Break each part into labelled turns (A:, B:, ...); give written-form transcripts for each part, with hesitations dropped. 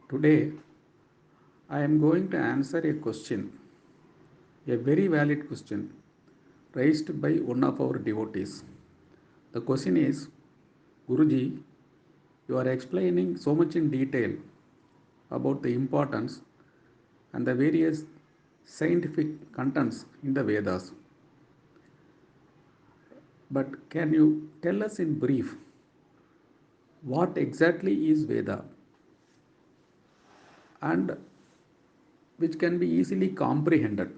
A: Today, I am going to answer a question, a very valid question raised by one of our devotees. The question is, Guruji, you are explaining so much in detail about the importance and the various scientific contents in the Vedas. But can you tell us in brief what exactly is Veda and which can be easily comprehended?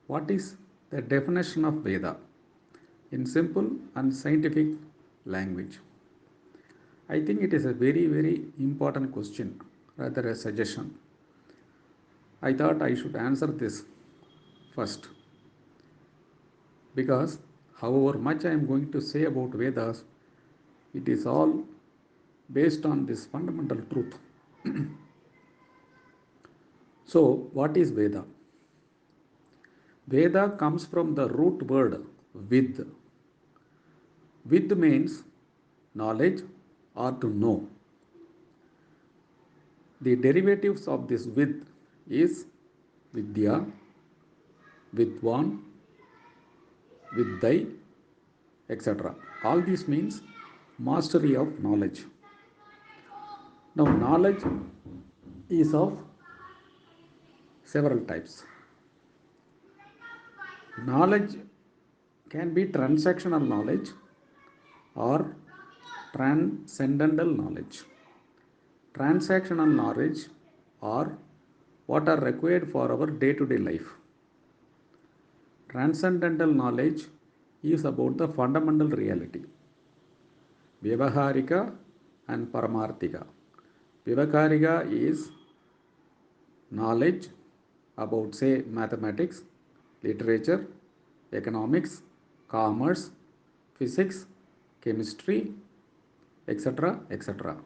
A: What is the definition of Veda in simple and scientific language? I think it is a very, very important question, rather a suggestion. I thought I should answer this first because, however much I am going to say about Vedas, it is all based on this fundamental truth. So, what is Veda? Veda comes from the root word vid. Vid means knowledge or to know. The derivatives of this vid is vidya, vidwan, viddai, etc. All this means mastery of knowledge. Now, knowledge is of several types. Knowledge can be transactional knowledge or transcendental knowledge. Transactional knowledge are what are required for our day to day life. Transcendental knowledge is about the fundamental reality. Vyavaharika and Paramarthika. Vyavaharika is knowledge about, say, mathematics, literature, economics, commerce, physics, chemistry, etc. etc.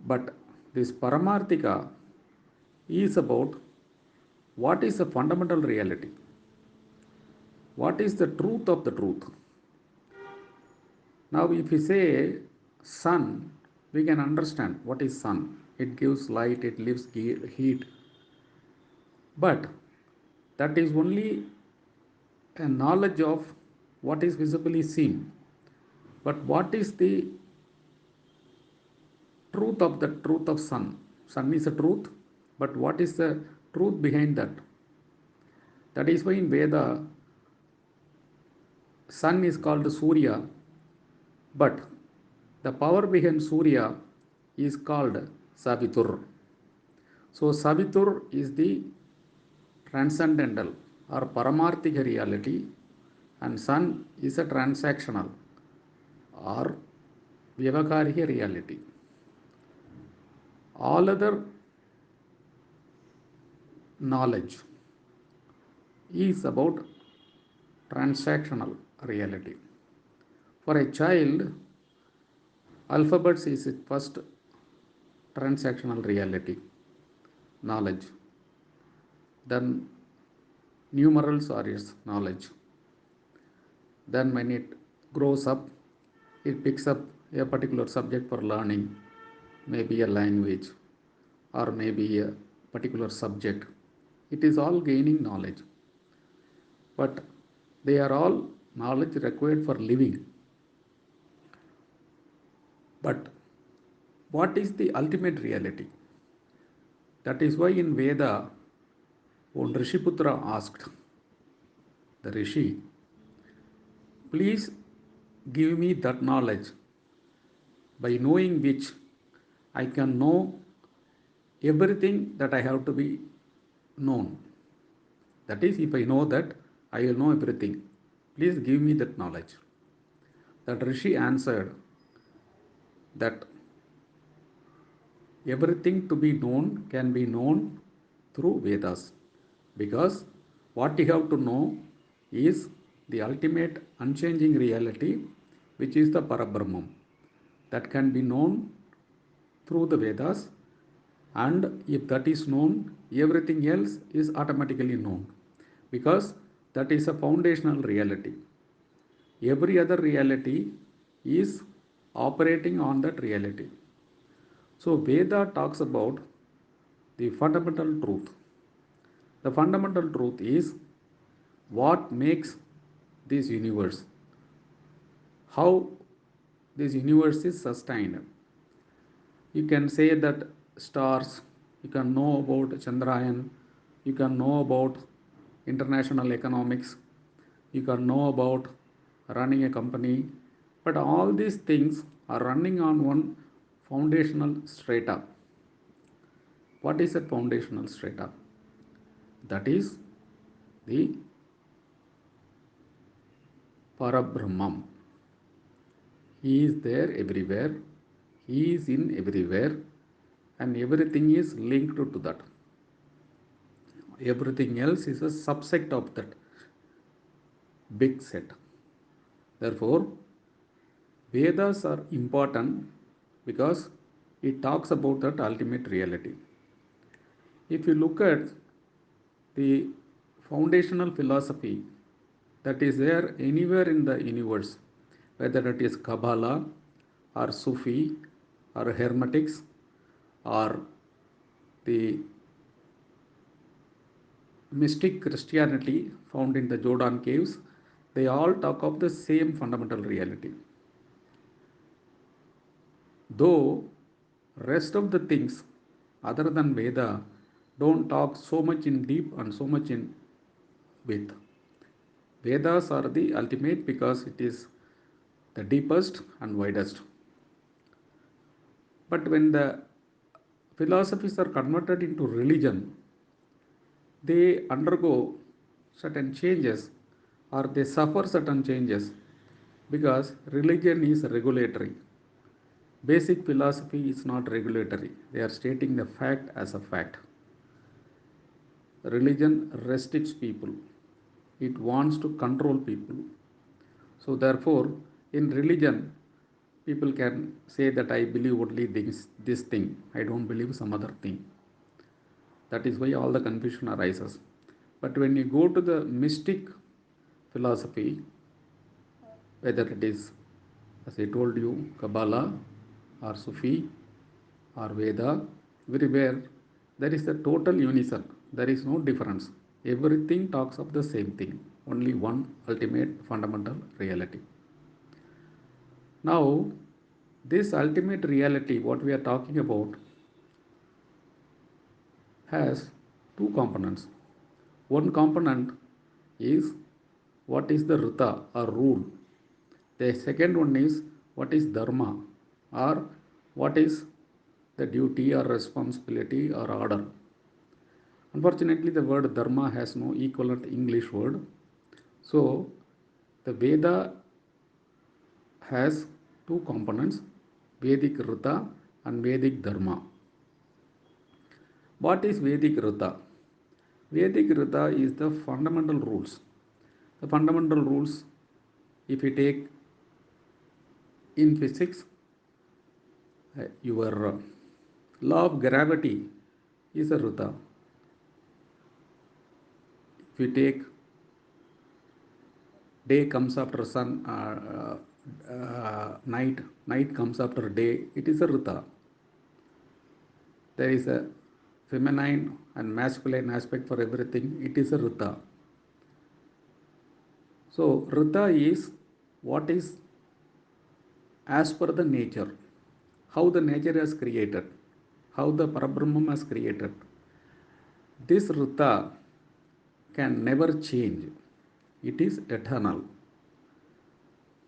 A: But this Paramarthika is about what is the fundamental reality, what is the truth of the truth. Now, if we say sun, we can understand what is sun. It gives light, it gives heat. But that is only a knowledge of what is visibly seen. But what is the truth of the truth of sun? Sun is a truth, but what is the truth behind that? That is why in Veda, sun is called Surya, but the power behind Surya is called Savitur. So Savitur is the transcendental or Paramarthika reality, and sun is a transactional or Vyavakarika reality. All other knowledge is about transactional reality. For a child, alphabets is its first transactional reality, knowledge. Then numerals are its knowledge. Then when it grows up, it picks up a particular subject for learning, maybe a language or maybe a particular subject. It is all gaining knowledge. But they are all knowledge required for living. But what is the ultimate reality? That is why in Veda, when Rishiputra asked the Rishi, please give me that knowledge by knowing which I can know everything that I have to be known. That is, if I know that, I will know everything. Please give me that knowledge. That Rishi answered that everything to be known can be known through Vedas, because what you have to know is the ultimate unchanging reality, which is the Parabrahman, that can be known through the Vedas, and if that is known, everything else is automatically known, because that is a foundational reality. Every other reality is operating on that reality. So Veda talks about the fundamental truth. The fundamental truth is what makes this universe, how this universe is sustained. You can say that stars, you can know about Chandrayaan, you can know about international economics, you can know about running a company, but all these things are running on one foundational strata. What is that foundational strata? That is the Parabrahman. He is there everywhere, He is in everywhere, and everything is linked to that. Everything else is a subset of that big set. Therefore, Vedas are important because it talks about that ultimate reality. If you look at the foundational philosophy that is there anywhere in the universe, whether it is Kabbalah or Sufi or Hermetics or the mystic Christianity found in the Jordan caves, they all talk of the same fundamental reality. Though rest of the things other than Veda don't talk so much in deep and so much in width. Vedas are the ultimate because it is the deepest and widest. But when the philosophies are converted into religion, they undergo certain changes or they suffer certain changes because religion is regulatory. Basic philosophy is not regulatory. They are stating the fact as a fact. Religion restricts people. It wants to control people. So therefore, in religion, people can say that I believe only this thing. I don't believe some other thing. That is why all the confusion arises. But when you go to the mystic philosophy, whether it is, as I told you, Kabbalah or Sufi or Veda, everywhere there is a total unison. There is no difference. Everything talks of the same thing, only one ultimate fundamental reality. Now, this ultimate reality, what we are talking about, has two components. One component is what is the Rita or rule. The second one is what is Dharma or what is the duty or responsibility or order. Unfortunately, the word Dharma has no equivalent English word. So, the Veda has two components, Vedic Rita and Vedic Dharma. What is Vedic Rita? Vedic Rita is the fundamental rules. The fundamental rules, if you take in physics, your law of gravity is a Rita. If you take day comes after sun, night comes after day, it is a Rita. There is a feminine and masculine aspect for everything, it is a Rita. So, Rita is what is as per the nature, how the nature has created, how the Parabrahman has created. This Rita can never change, it is eternal.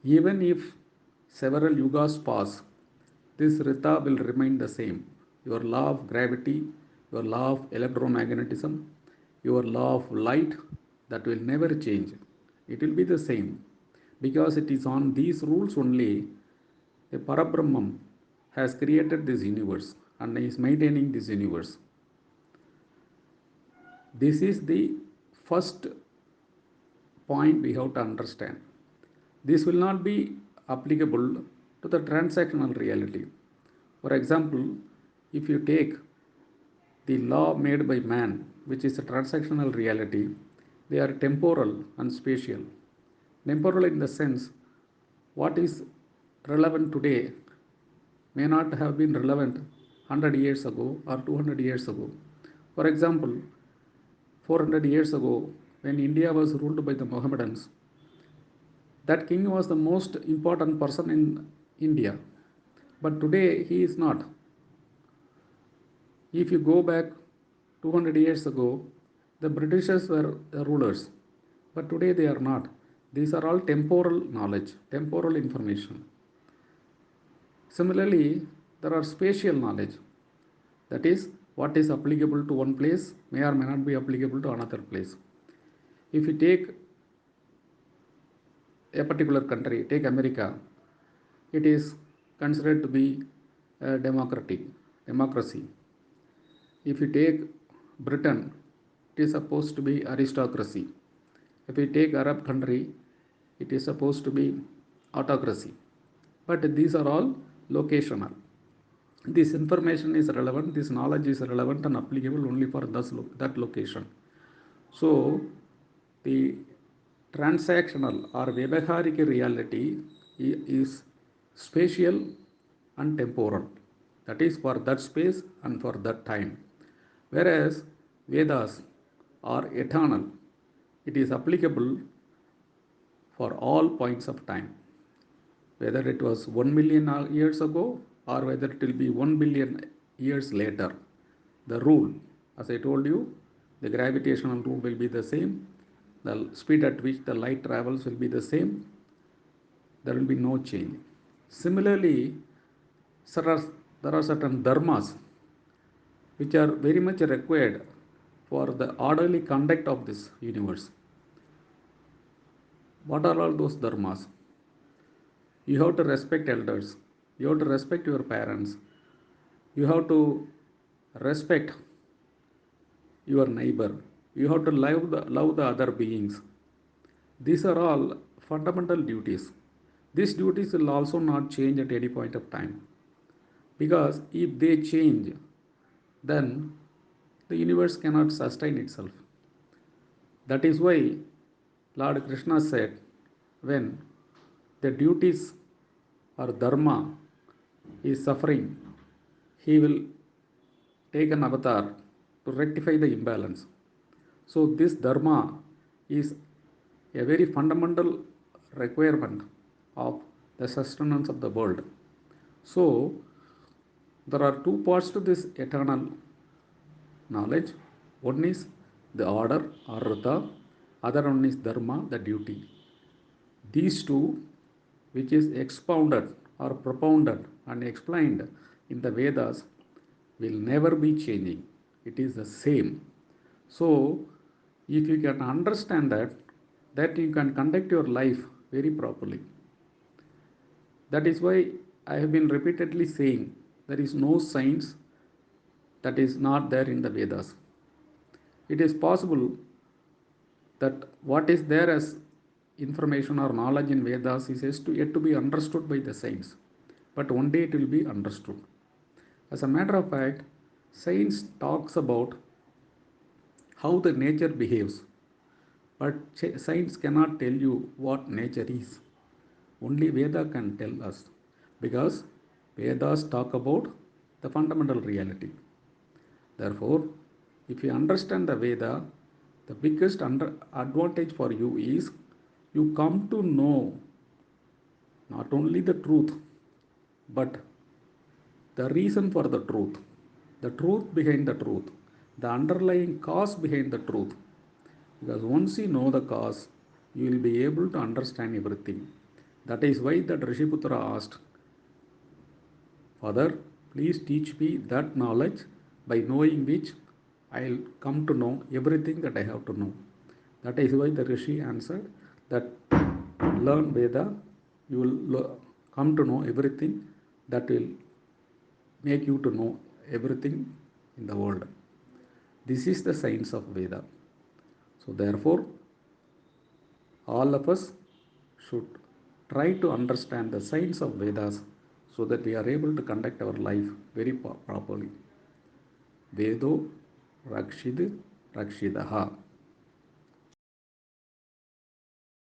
A: Even if several yugas pass, this Rita will remain the same. Your law of gravity, your law of electromagnetism, your law of light, that will never change. It will be the same because it is on these rules only the Parabrahman has created this universe and is maintaining this universe. This is the first point we have to understand. This will not be applicable to the transactional reality. For example, if you take the law made by man, which is a transactional reality, they are temporal and spatial. Temporal in the sense, what is relevant today may not have been relevant 100 years ago or 200 years ago. For example, 400 years ago, when India was ruled by the Mohammedans, that king was the most important person in India. But today he is not. If you go back 200 years ago, the Britishers were the rulers, but today they are not. These are all temporal knowledge, temporal information. Similarly, there are spatial knowledge. That is, what is applicable to one place may or may not be applicable to another place. If you take a particular country, take America, it is considered to be a democracy. If you take Britain, it is supposed to be aristocracy. If you take Arab country, it is supposed to be autocracy. But these are all locational. This information is relevant, this knowledge is relevant and applicable only for that location. So, the transactional or Vyavaharika reality is spatial and temporal. That is for that space and for that time. Whereas Vedas are eternal. It is applicable for all points of time. Whether it was 1 million years ago or whether it will be 1 billion years later. The rule, as I told you, the gravitational rule will be the same. The speed at which the light travels will be the same. There will be no change. Similarly, there are certain dharmas which are very much required for the orderly conduct of this universe. What are all those dharmas? You have to respect elders. You have to respect your parents. You have to respect your neighbor. You have to love the other beings. These are all fundamental duties. These duties will also not change at any point of time. Because if they change, then the universe cannot sustain itself. That is why Lord Krishna said, when the duties or dharma is suffering, he will take an avatar to rectify the imbalance. So this dharma is a very fundamental requirement of the sustenance of the world. So there are two parts to this eternal knowledge. One is the order or rata, other one is dharma, the duty. These two, which is expounded or propounded and explained in the Vedas, will never be changing. It is the same. So, if you can understand that you can conduct your life very properly. That is why I have been repeatedly saying there is no science that is not there in the Vedas. It is possible that what is there as information or knowledge in Vedas is yet to be understood by the science. But one day it will be understood. As a matter of fact, science talks about how the nature behaves, but science cannot tell you what nature is. Only Veda can tell us, because Vedas talk about the fundamental reality. Therefore, if you understand the Veda, the biggest advantage for you is you come to know not only the truth, but the reason for the truth behind the truth, the underlying cause behind the truth. Because once you know the cause, you will be able to understand everything. That is why that Rishiputra asked, Father, please teach me that knowledge by knowing which I will come to know everything that I have to know. That is why the Rishi answered that learn Veda, you will come to know everything that will make you to know everything in the world. This is the science of Veda. So therefore, all of us should try to understand the science of Vedas so that we are able to conduct our life very properly. Vedo Rakshid Rakshidaha.